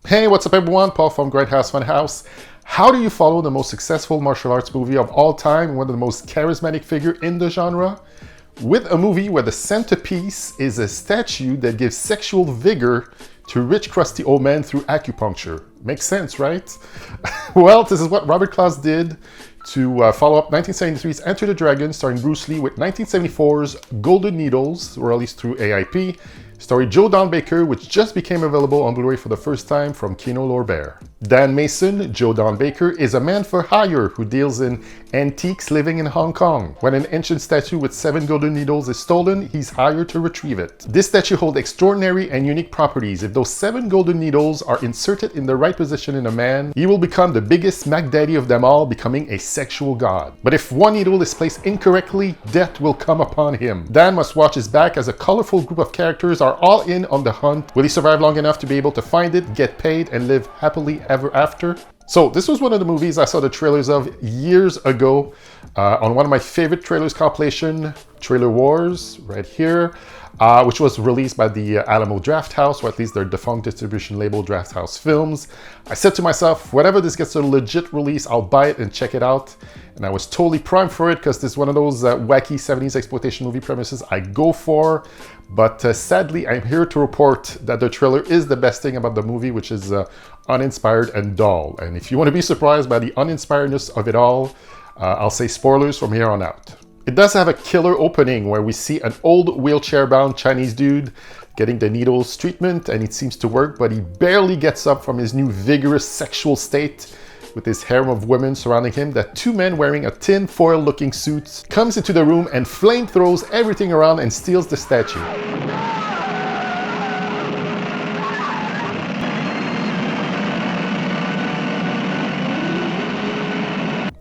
Hey, what's up everyone? Paul from Grindhouse Funhouse. How do you follow the most successful martial arts movie of all time, one of the most charismatic figure in the genre? With a movie where the centerpiece is a statue that gives sexual vigor to rich crusty old men through acupuncture. Makes sense, right? Well, this is what Robert Clouse did to follow up 1973's Enter the Dragon, starring Bruce Lee, with 1974's Golden Needles, released through AIP, starring Joe Don Baker, which just became available on Blu-ray for the first time from Kino Lorber. Dan Mason, Joe Don Baker, is a man for hire who deals in antiques living in Hong Kong. When an ancient statue with 7 golden needles is stolen, he's hired to retrieve it. This statue holds extraordinary and unique properties. If those 7 golden needles are inserted in the right position in a man, he will become the biggest smack daddy of them all, becoming a sexual god. But if one needle is placed incorrectly, death will come upon him. Dan must watch his back as a colorful group of characters are all in on the hunt. Will he survive long enough to be able to find it, get paid, and live happily ever after? So this was one of the movies I saw the trailers of years ago on one of my favorite trailers compilation, Trailer Wars, right here, which was released by the Alamo Drafthouse, or at least their defunct distribution label, Drafthouse Films. I said to myself, whenever this gets a legit release, I'll buy it and check it out. And I was totally primed for it because this is one of those wacky 70s exploitation movie premises I go for. But sadly, I'm here to report that the trailer is the best thing about the movie, which is uninspired and dull. And if you want to be surprised by the uninspiredness of it all, I'll say spoilers from here on out. It does have a killer opening where we see an old wheelchair-bound Chinese dude getting the needles treatment, and it seems to work, but he barely gets up from his new vigorous sexual state with his harem of women surrounding him, that 2 men wearing a tin foil looking suits comes into the room and flame throws everything around and steals the statue.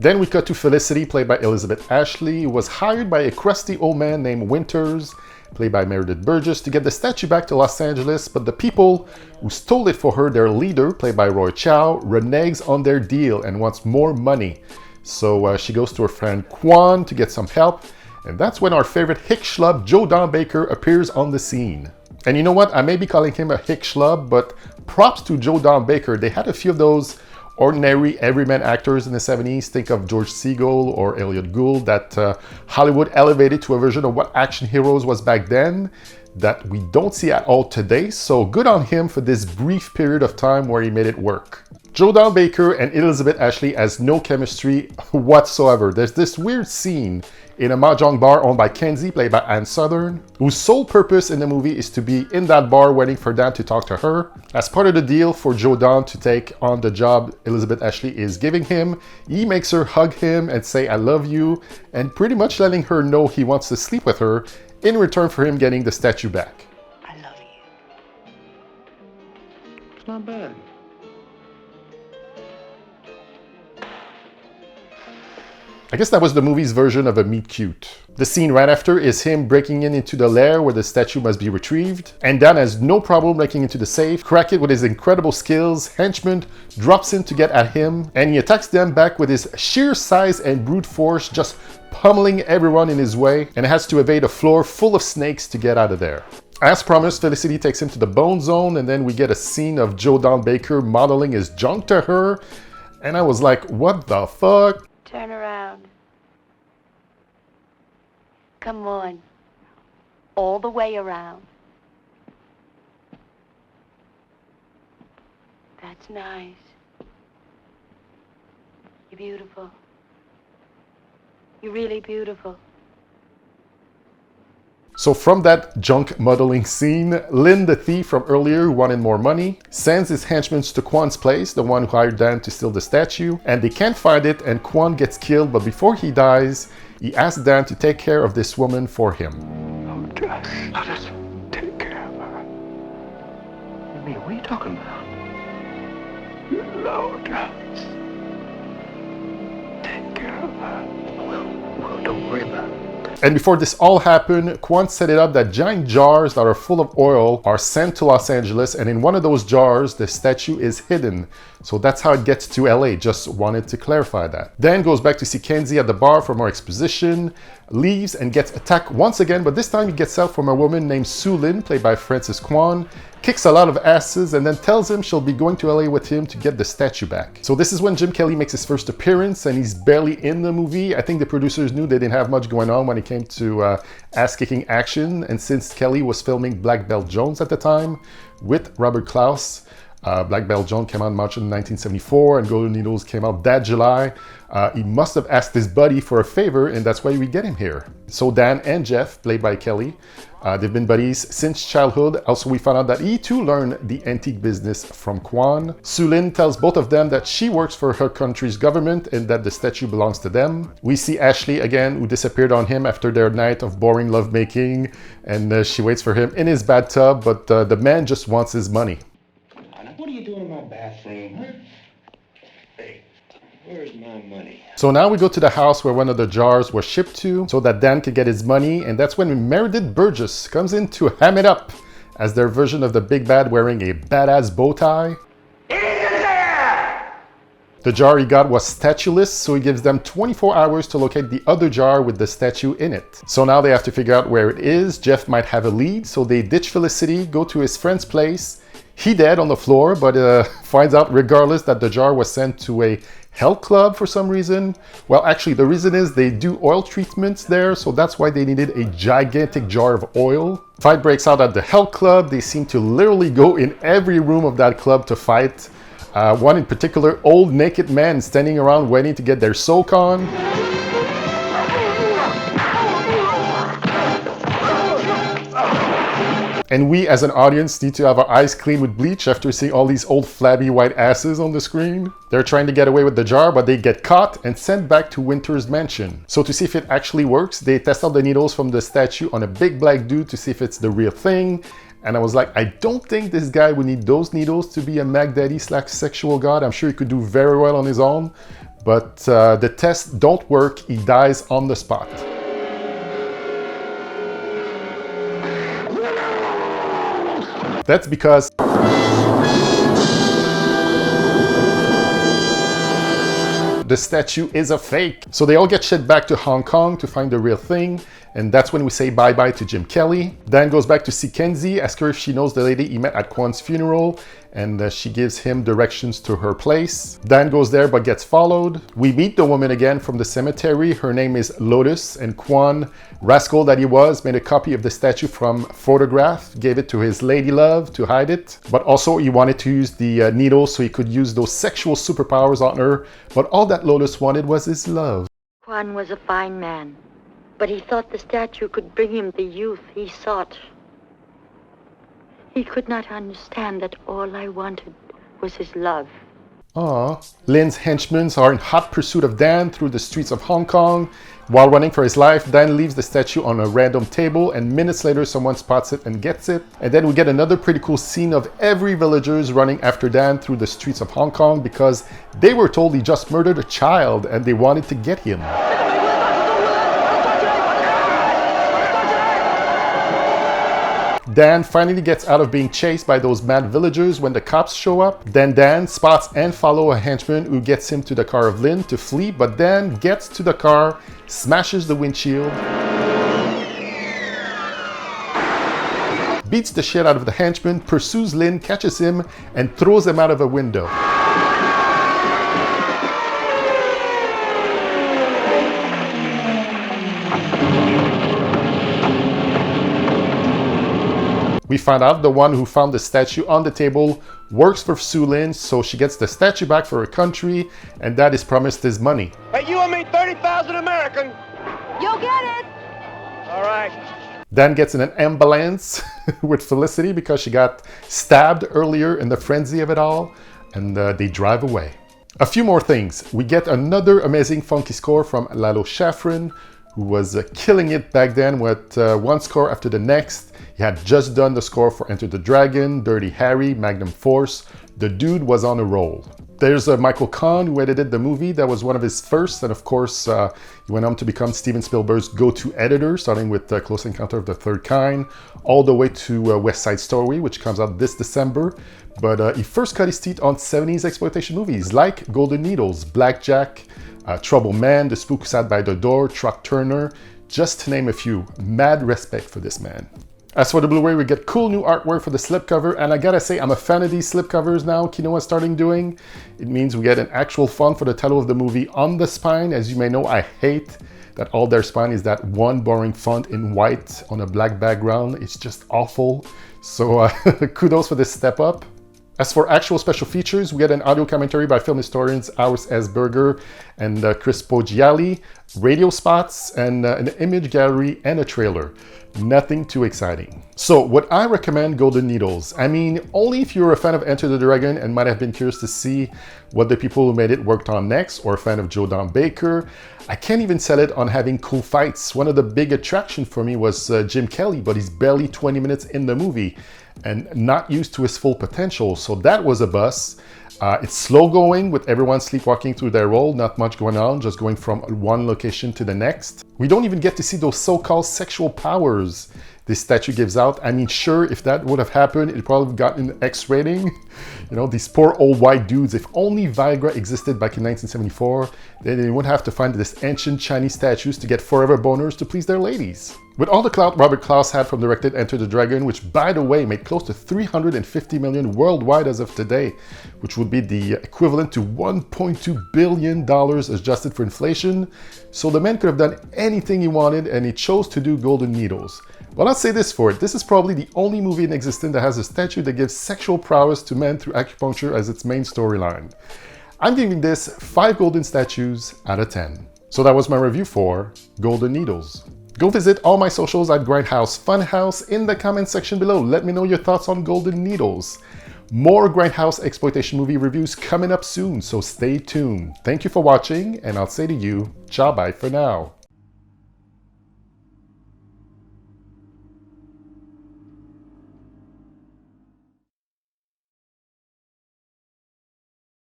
Then we cut to Felicity, played by Elizabeth Ashley, who was hired by a crusty old man named Winters, played by Meredith Burgess, to get the statue back to Los Angeles, but the people who stole it for her, their leader, played by Roy Chow, reneges on their deal and wants more money. So she goes to her friend Quan to get some help, and that's when our favorite hick schlub, Joe Don Baker, appears on the scene. And you know what? I may be calling him a hick schlub, but props to Joe Don Baker. They had a few of those ordinary everyman actors in the 70s. Think of George Segal or Elliot Gould, that Hollywood elevated to a version of what action heroes was back then that we don't see at all today. So good on him for this brief period of time where he made it work. Joe Don Baker and Elizabeth Ashley has no chemistry whatsoever. There's this weird scene in a mahjong bar owned by Kenzie, played by Ann Southern, whose sole purpose in the movie is to be in that bar waiting for Dan to talk to her. As part of the deal for Joe Don to take on the job Elizabeth Ashley is giving him, he makes her hug him and say, "I love you," and pretty much letting her know he wants to sleep with her in return for him getting the statue back. I love you. It's not bad. I guess that was the movie's version of a meet cute. The scene right after is him breaking into the lair where the statue must be retrieved, and Dan has no problem breaking into the safe, crack it with his incredible skills, henchman drops in to get at him, and he attacks them back with his sheer size and brute force, just pummeling everyone in his way, and has to evade a floor full of snakes to get out of there. As promised, Felicity takes him to the bone zone, and then we get a scene of Joe Don Baker modeling his junk to her, and I was like, what the fuck? Turn around. Come on. All the way around. That's nice. You're beautiful. You're really beautiful. So from that junk modeling scene, Lynn, the thief from earlier who wanted more money, sends his henchmen to Quan's place, the one who hired Dan to steal the statue, and they can't find it and Quan gets killed, but before he dies, he asks Dan to take care of this woman for him. Oh, just let us take care of her. You mean, what are you talking about? No, just take care of her. Well, don't worry about it. And before this all happened, Quan set it up that giant jars that are full of oil are sent to Los Angeles, and in one of those jars, the statue is hidden. So that's how it gets to LA, just wanted to clarify that. Then goes back to see Kenzie at the bar for more exposition, leaves and gets attacked once again, but this time he gets help from a woman named Sue Lin, played by Frances Kwan. kicks a lot of asses, and then tells him she'll be going to LA with him to get the statue back. So this is when Jim Kelly makes his first appearance, and he's barely in the movie. I think the producers knew they didn't have much going on when it came to ass-kicking action, and since Kelly was filming Black Belt Jones at the time with Robert Clouse, Black Belt Jones came out in March of 1974, and Golden Needles came out that July. He must have asked his buddy for a favor, and that's why we get him here. So Dan and Jeff, played by Kelly, they've been buddies since childhood. Also, we found out that he too learned the antique business from Kwan. Sue Lin tells both of them that she works for her country's government and that the statue belongs to them. We see Ashley again, who disappeared on him after their night of boring lovemaking, and she waits for him in his bathtub, but the man just wants his money. What are you doing in my bathroom, huh? Hey, where's my money? So now we go to the house where one of the jars was shipped to so that Dan could get his money, and that's when Meredith Burgess comes in to ham it up as their version of the big bad wearing a badass bow tie. The jar he got was statueless, so he gives them 24 hours to locate the other jar with the statue in it. So now they have to figure out where it is. Jeff might have a lead, so they ditch Felicity, go to his friend's place. He dead on the floor, but finds out regardless that the jar was sent to a health club for some reason. Well, actually, the reason is they do oil treatments there, so that's why they needed a gigantic jar of oil. Fight breaks out at the health club. They seem to literally go in every room of that club to fight. One in particular, old naked men standing around waiting to get their soak on. And we as an audience need to have our eyes clean with bleach after seeing all these old flabby white asses on the screen. They're trying to get away with the jar, but they get caught and sent back to Winter's mansion. So to see if it actually works, they test out the needles from the statue on a big black dude to see if it's the real thing. And I was like, I don't think this guy would need those needles to be a Mac Daddy / sexual god. I'm sure he could do very well on his own. But the tests don't work. He dies on the spot. That's because the statue is a fake. So they all get shipped back to Hong Kong to find the real thing. And that's when we say bye-bye to Jim Kelly. Dan goes back to see Kenzie, ask her if she knows the lady he met at Kwan's funeral, and she gives him directions to her place. Dan goes there but gets followed. We meet the woman again from the cemetery. Her name is Lotus, and Kwan, rascal that he was, made a copy of the statue from photograph, gave it to his lady love to hide it. But also he wanted to use the needle so he could use those sexual superpowers on her. But all that Lotus wanted was his love. Kwan was a fine man, but he thought the statue could bring him the youth he sought. He could not understand that all I wanted was his love. Aww. Lin's henchmen are in hot pursuit of Dan through the streets of Hong Kong. While running for his life, Dan leaves the statue on a random table, and minutes later someone spots it and gets it. And then we get another pretty cool scene of every villagers running after Dan through the streets of Hong Kong because they were told he just murdered a child and they wanted to get him. Dan finally gets out of being chased by those mad villagers when the cops show up. Then Dan spots and follows a henchman who gets him to the car of Lin to flee, but Dan gets to the car, smashes the windshield, beats the shit out of the henchman, pursues Lin, catches him, and throws him out of a window. We find out the one who found the statue on the table works for Sue Lin, so she gets the statue back for her country, and Dad is promised his money. Hey, you owe me 30,000 American. You'll get it! All right. Dan gets in an ambulance with Felicity because she got stabbed earlier in the frenzy of it all, and they drive away. A few more things. We get another amazing funky score from Lalo Schifrin, who was killing it back then with one score after the next. He had just done the score for Enter the Dragon, Dirty Harry, Magnum Force. The dude was on a roll. There's Michael Kahn, who edited the movie. That was one of his first, and of course he went on to become Steven Spielberg's go-to editor, starting with Close Encounter of the Third Kind, all the way to West Side Story, which comes out this December. But he first cut his teeth on 70s exploitation movies like Golden Needles, Blackjack, Trouble Man, The Spook Who Sat by the Door, Truck Turner, just to name a few. Mad respect for this man. As for the Blu-ray, we get cool new artwork for the slipcover, and I gotta say, I'm a fan of these slipcovers now Kino is starting doing. It means we get an actual font for the title of the movie on the spine. As you may know, I hate that all their spine is that one boring font in white on a black background. It's just awful. So kudos for this step up. As for actual special features, we get an audio commentary by film historians Urs S. Burger and Chris Poggiali, radio spots, and an image gallery and a trailer. Nothing too exciting. So would I recommend Golden Needles? I mean, only if you're a fan of Enter the Dragon and might have been curious to see what the people who made it worked on next, or a fan of Joe Don Baker. I can't even sell it on having cool fights. One of the big attractions for me was Jim Kelly, but he's barely 20 minutes in the movie and not used to his full potential, so that was a bust. It's slow going with everyone sleepwalking through their role, not much going on, just going from one location to the next. We don't even get to see those so-called sexual powers this statue gives out. I mean, sure, if that would have happened, it'd probably have gotten an X rating. You know, these poor old white dudes, if only Viagra existed back in 1974, then they wouldn't have to find this ancient Chinese statues to get forever boners to please their ladies. With all the clout Robert Clouse had from directed Enter the Dragon, which by the way made close to $350 million worldwide as of today, which would be the equivalent to $1.2 billion adjusted for inflation, so the man could have done anything he wanted and he chose to do Golden Needles. But I'll say this for it, this is probably the only movie in existence that has a statue that gives sexual prowess to men through acupuncture as its main storyline. I'm giving this 5 golden statues out of 10. So that was my review for Golden Needles. Go visit all my socials at Grindhouse Funhouse in the comment section below. Let me know your thoughts on Golden Needles. More Grindhouse exploitation movie reviews coming up soon, so stay tuned. Thank you for watching, and I'll say to you, ciao bye for now.